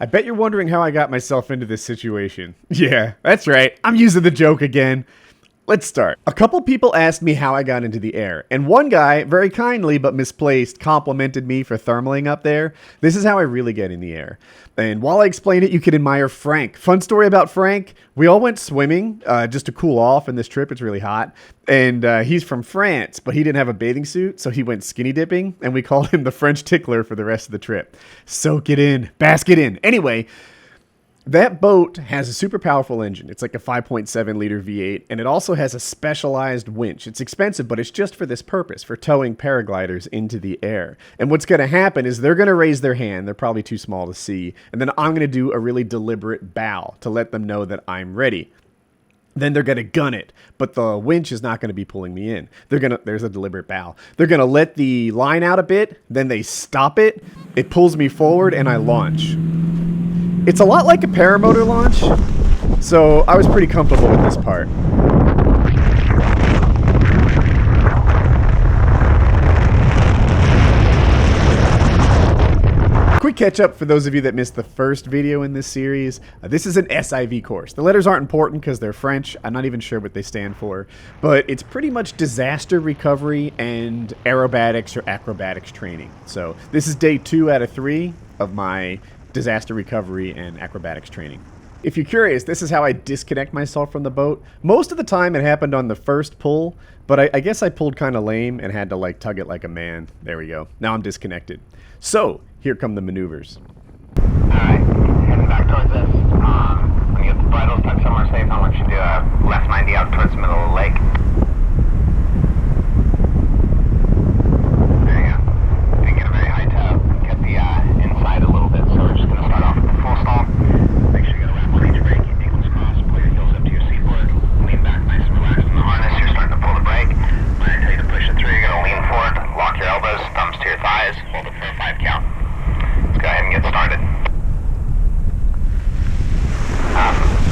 I bet you're wondering how I got myself into this situation. Yeah, that's right. I'm using the joke again. Let's start. A couple people asked me how I got into the air, and one guy, very kindly but misplaced, complimented me for thermaling up there. This is how I really get in the air. And while I explain it, you can admire Frank. Fun story about Frank. We all went swimming just to cool off in this trip. It's really hot. And he's from France, but he didn't have a bathing suit, so he went skinny dipping, and we called him the French tickler for the rest of the trip. Soak it in. Bask it in. Anyway, that boat has a super powerful engine. It's like a 5.7 liter V8, and it also has a specialized winch. It's expensive, but it's just for this purpose, for towing paragliders into the air. And what's going to happen is they're going to raise their hand. They're probably too small to see. And then I'm going to do a really deliberate bow to let them know that I'm ready. Then they're going to gun it, but the winch is not going to be pulling me in. There's a deliberate bow. They're going to let the line out a bit, then they stop it. It pulls me forward, and I launch. It's a lot like a paramotor launch, so I was pretty comfortable with this part. Quick catch up for those of you that missed the first video in this series. This is an SIV course. The letters aren't important because they're French. I'm not even sure what they stand for, but it's pretty much disaster recovery and aerobatics or acrobatics training. So this is day 2 out of 3 of my disaster recovery and acrobatics training. If you're curious, this is how I disconnect myself from the boat. Most of the time it happened on the first pull, but I guess I pulled kind of lame and had to like tug it like a man. There we go. Now I'm disconnected. So here come the maneuvers. Alright, heading back towards this. When you get the bridles tucked somewhere safe, I want you to do a left 90 out towards the middle of the lake. There you go. Didn't get a very high toe. Get the inside a little bit, so we're just going to start off with the full stall. Make sure you got a wrap on each brake, keep ankles crossed, pull your heels up to your seatboard, lean back nice and relaxed in the harness. You're starting to pull the brake. When I tell you to push it through, you're going to lean forward, lock your elbows, thumbs to your thighs, hold it for a 5 count. Let's go ahead and get started.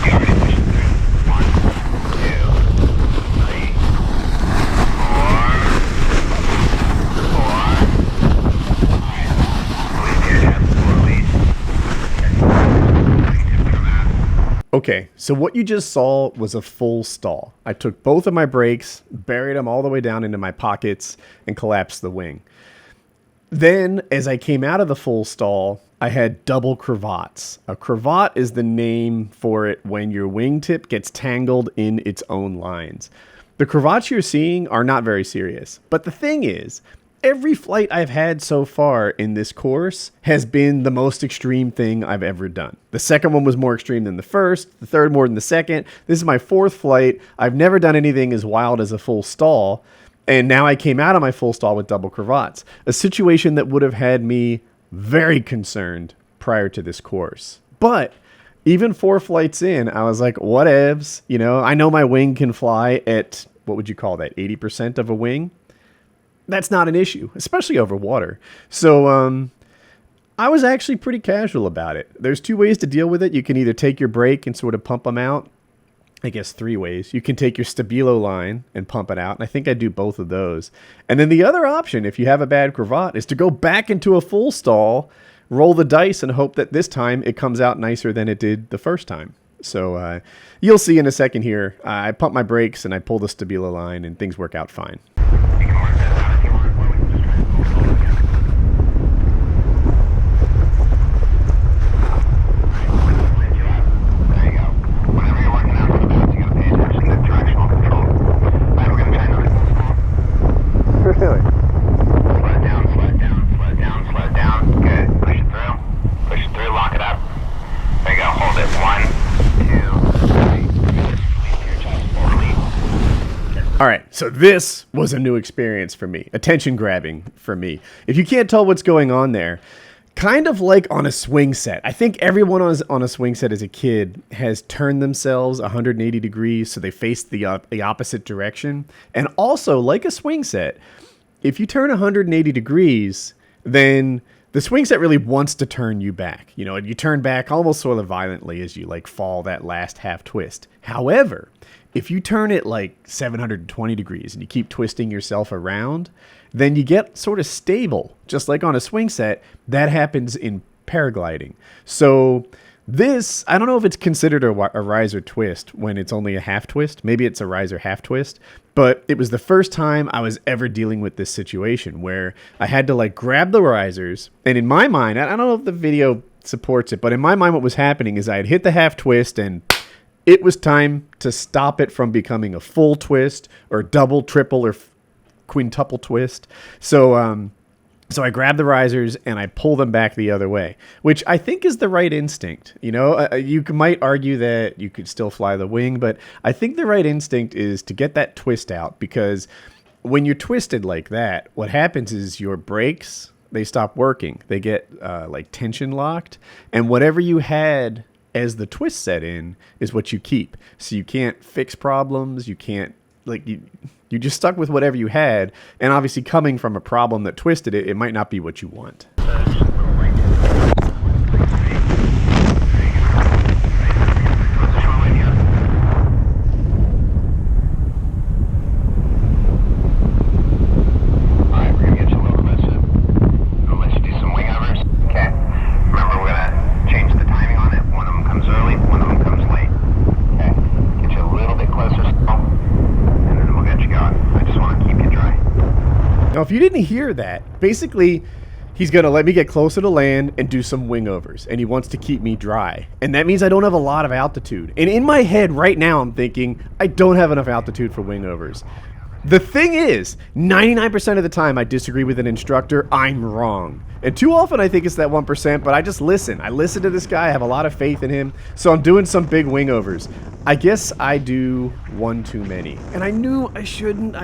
You already pushed it through. 1, 2, 3, 4, 5. Okay, so what you just saw was a full stall. I took both of my brakes, buried them all the way down into my pockets, and collapsed the wing. Then, as I came out of the full stall, I had double cravats. A cravat is the name for it when your wingtip gets tangled in its own lines. The cravats you're seeing are not very serious. But the thing is, every flight I've had so far in this course has been the most extreme thing I've ever done. The second one was more extreme than the first, the third more than the second. This is my 4th flight. I've never done anything as wild as a full stall. And now I came out of my full stall with double cravats, a situation that would have had me very concerned prior to this course. But even 4 flights in, I was like, whatevs. You know, I know my wing can fly at, what would you call that, 80% of a wing? That's not an issue, especially over water. So I was actually pretty casual about it. There's 2 ways to deal with it. You can either take your brake and sort of pump them out. I guess 3 ways. You can take your stabilo line and pump it out, and I think I do both of those. And then the other option, if you have a bad cravat, is to go back into a full stall, roll the dice, and hope that this time it comes out nicer than it did the first time. So you'll see in a second here. I pump my brakes and I pull the stabilo line, and things work out fine. You can mark that out if you want, or we can just try and pull it all together. Really? Slow it down, slow it down, slow it down, slow it down. Good. Push it through, lock it up. There you go, hold it. 1, 2, 3. All right, so this was a new experience for me. Attention grabbing for me. If you can't tell what's going on there, kind of like on a swing set. I think everyone on a swing set as a kid has turned themselves 180 degrees so they face the opposite direction. And also, like a swing set, if you turn 180 degrees, then the swing set really wants to turn you back. You know, you turn back almost sort of violently as you like fall that last half twist. However, if you turn it like 720 degrees and you keep twisting yourself around, then you get sort of stable, just like on a swing set. That happens in paragliding. So this, I don't know if it's considered a riser twist when it's only a half twist. Maybe it's a riser half twist. But it was the first time I was ever dealing with this situation where I had to like grab the risers. And in my mind, I don't know if the video supports it, but in my mind what was happening is I had hit the half twist and it was time to stop it from becoming a full twist or double, triple, or quintuple twist. So I grab the risers and I pull them back the other way, which I think is the right instinct. You know, you might argue that you could still fly the wing, but I think the right instinct is to get that twist out, because when you're twisted like that, what happens is your brakes, they stop working. They get like tension locked, and whatever you had as the twist set in is what you keep. So you can't fix problems. You can't, like, you just stuck with whatever you had, and obviously coming from a problem that twisted it, it might not be what you want. Now, if you didn't hear that, basically, he's going to let me get closer to land and do some wing overs, and he wants to keep me dry. And that means I don't have a lot of altitude. And in my head right now, I'm thinking, I don't have enough altitude for wing overs. The thing is, 99% of the time I disagree with an instructor, I'm wrong. And too often I think it's that 1%, but I just listen. I listen to this guy, I have a lot of faith in him, so I'm doing some big wing overs. I guess I do one too many. And I knew I shouldn't.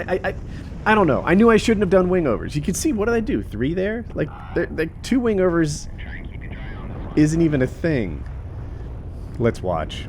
I don't know. I knew I shouldn't have done wing overs. You can see, what did I do? 3 there? Like 2 wing overs isn't even a thing. Let's watch.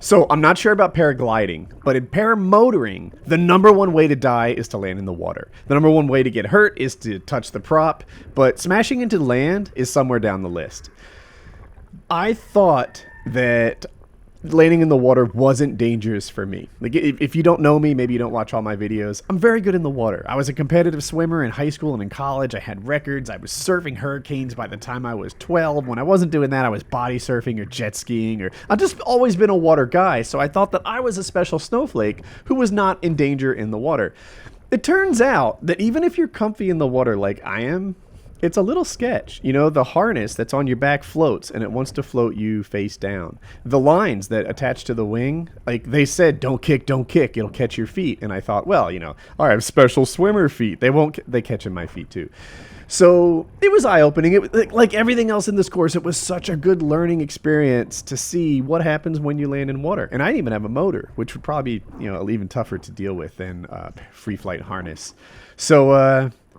So I'm not sure about paragliding, but in paramotoring, the number one way to die is to land in the water. The number one way to get hurt is to touch the prop, but smashing into land is somewhere down the list. I thought that landing in the water wasn't dangerous for me. Like, if you don't know me, maybe you don't watch all my videos, I'm very good in the water. I was a competitive swimmer in high school and in college. I had records. I was surfing hurricanes by the time I was 12. When I wasn't doing that, I was body surfing or jet skiing, or I've just always been a water guy. So I thought that I was a special snowflake who was not in danger in the water. It turns out that even if you're comfy in the water like I am, it's a little sketch. You know, the harness that's on your back floats, and it wants to float you face down. The lines that attach to the wing, like they said, don't kick, it'll catch your feet. And I thought, well, you know, I have special swimmer feet. They catch in my feet too. So it was eye-opening. It, like everything else in this course, it was such a good learning experience to see what happens when you land in water. And I didn't even have a motor, which would probably be, you know, even tougher to deal with than free flight harness.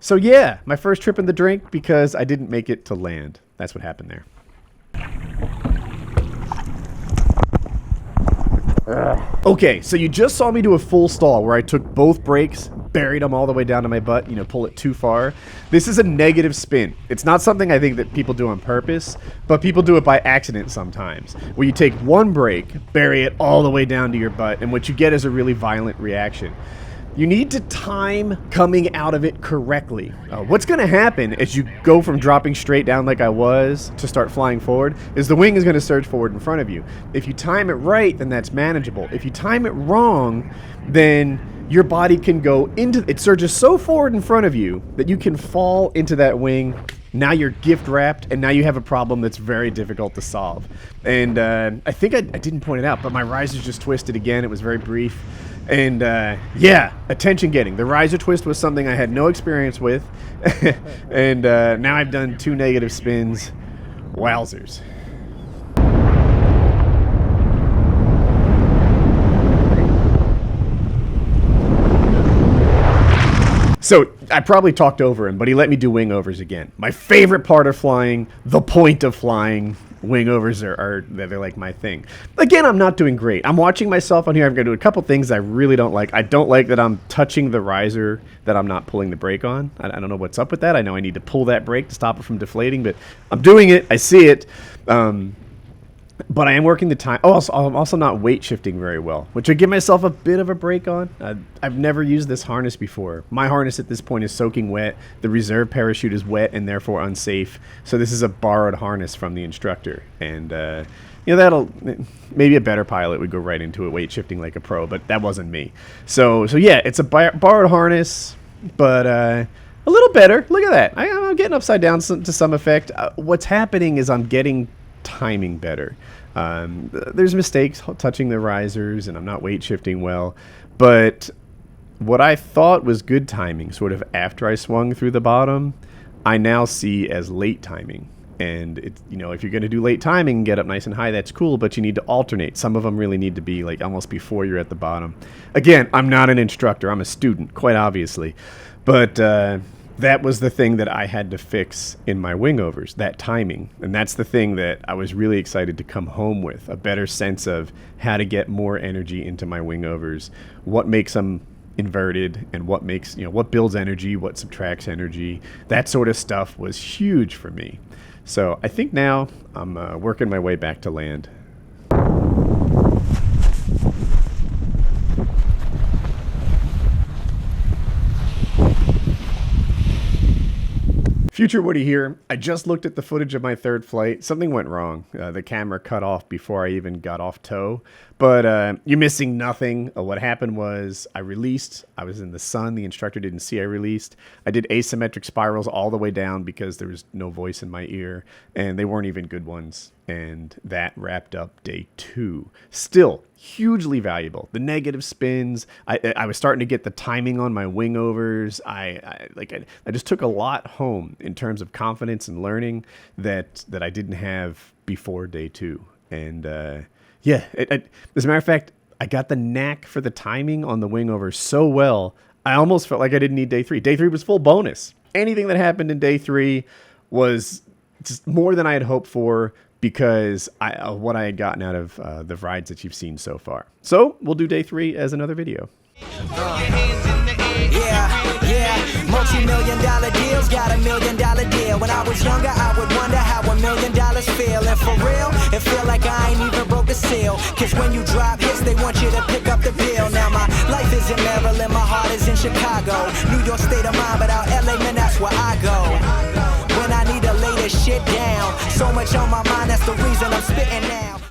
So yeah, my first trip in the drink because I didn't make it to land. That's what happened there. Okay, so you just saw me do a full stall where I took both brakes, buried them all the way down to my butt, you know, pull it too far. This is a negative spin. It's not something I think that people do on purpose, but people do it by accident sometimes, where you take one brake, bury it all the way down to your butt, and what you get is a really violent reaction. You need to time coming out of it correctly. What's going to happen as you go from dropping straight down like I was to start flying forward is the wing is going to surge forward in front of you. If you time it right, then that's manageable. If you time it wrong, then your body can go into it, surges so forward in front of you that you can fall into that wing. Now you're gift wrapped, and now you have a problem that's very difficult to solve. And I think I didn't point it out, but my risers just twisted again. It was very brief. And yeah, attention getting. The riser twist was something I had no experience with. And now I've done 2 negative spins. Wowzers. So I probably talked over him, but he let me do wing overs again. My favorite part of flying, the point of flying. Wing overs are they're like my thing. Again, I'm not doing great. I'm watching myself on here. I'm going to do a couple things I really don't like. I don't like that I'm touching the riser, that I'm not pulling the brake on. I don't know what's up with that. I know I need to pull that brake to stop it from deflating, but I'm doing it. I see it. But I am working the time. Oh, I'm also not weight shifting very well, which I give myself a bit of a break on. I've never used this harness before. My harness at this point is soaking wet. The reserve parachute is wet and therefore unsafe. So this is a borrowed harness from the instructor. And, that'll... Maybe a better pilot would go right into it weight shifting like a pro, but that wasn't me. So yeah, it's a borrowed harness, but... a little better. Look at that. I'm getting upside down to some effect. What's happening is I'm getting timing better. There's mistakes touching the risers, and I'm not weight shifting well. But what I thought was good timing, sort of after I swung through the bottom, I now see as late timing. And it's, if you're going to do late timing and get up nice and high, that's cool, but you need to alternate. Some of them really need to be like almost before you're at the bottom. Again, I'm not an instructor. I'm a student, quite obviously. But that was the thing that I had to fix in my wing overs, that timing. And that's the thing that I was really excited to come home with, a better sense of how to get more energy into my wing overs, what makes them inverted, and what makes, what builds energy, what subtracts energy. That sort of stuff was huge for me. So I think now I'm working my way back to land. Future Woody here. I just looked at the footage of my third flight. Something went wrong. The camera cut off before I even got off tow. But you're missing nothing. What happened was I released. I was in the sun. The instructor didn't see I released. I did asymmetric spirals all the way down because there was no voice in my ear. And they weren't even good ones. And that wrapped up day 2. Still hugely valuable. The negative spins. I was starting to get the timing on my wing overs. I just took a lot home in terms of confidence and learning that I didn't have before day 2. And as a matter of fact, I got the knack for the timing on the wing overs so well, I almost felt like I didn't need day 3. Day 3 was full bonus. Anything that happened in day 3 was just more than I had hoped for, because of what I had gotten out of the rides that you've seen so far. So we'll do day 3 as another video. Multi-million-dollar deals, got $1 million deal. When I was younger, I would wonder how $1 million feel. And for real, it feel like I ain't even broke a seal. Cause when you drop hits, they want you to pick up the bill. Now my life is in Maryland, my heart is in Chicago. New York state of mind, but out LA, man, that's where I go. When I need to lay this shit down, so much on my mind, that's the reason I'm spitting now.